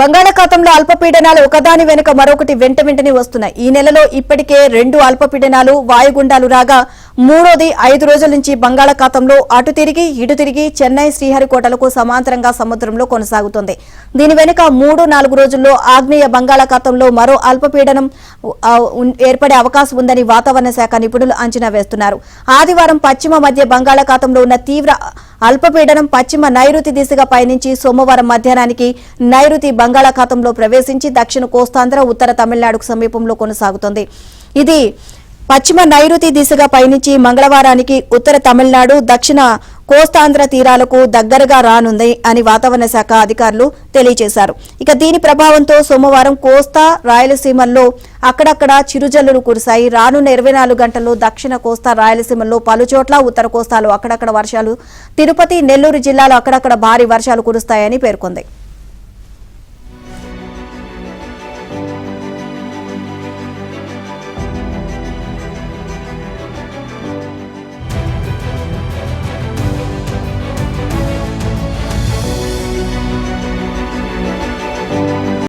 బంగాళాఖాతంలో అల్పపీడనాలు ఒకదాని వెనుక మరొకటి వెంట వెంటనే వస్తున్నాయి. ఈ నెలలో ఇప్పటికే 2 అల్పపీడనాలు వాయుగుండాలు రాగా మూడోది 5 రోజుల నుంచి బంగాళాఖాతంలో అటు తిరిగి ఇటు తిరిగి చెన్నై శ్రీహరికోటలకు సమాంతరంగా సముద్రంలో కొనసాగుతోంది. దీని వెనుక 3-4 రోజుల్లో ఆగ్నేయ బంగాళాఖాతంలో మరో అల్పపీడనం ఏర్పడే అవకాశం ఉందని వాతావరణ శాఖ నిపుణులు అంచనా వేస్తున్నారు. ఆదివారం పశ్చిమ మధ్య బంగాళాఖాతంలో ఉన్న తీవ్ర అల్పపీడనం పశ్చిమ నైరుతి దిశగా పయనించి సోమవారం మధ్యాహ్నానికి నైరుతి బంగాళాఖాతంలో ప్రవేశించి దక్షిణ కోస్తాంధ్ర ఉత్తర తమిళనాడుకు సమీపంలో కొనసాగుతోంది. ఇది పశ్చిమ నైరుతి దిశగా పయనించి మంగళవారానికి ఉత్తర తమిళనాడు దక్షిణ కోస్తాంధ్ర తీరాలకు దగ్గరగా రానుంది అని వాతావరణ శాఖ అధికారులు తెలియజేశారు. ఇక దీని ప్రభావంతో సోమవారం కోస్తా రాయలసీమల్లో అక్కడక్కడ చిరుజల్లులు కురిశాయి. రానున్న 24 గంటల్లో దక్షిణ కోస్తా రాయలసీమల్లో పలుచోట్ల ఉత్తర కోస్తాలో అక్కడక్కడ వర్షాలు, తిరుపతి నెల్లూరు జిల్లాలో అక్కడక్కడ భారీ వర్షాలు కురుస్తాయని పేర్కొంది.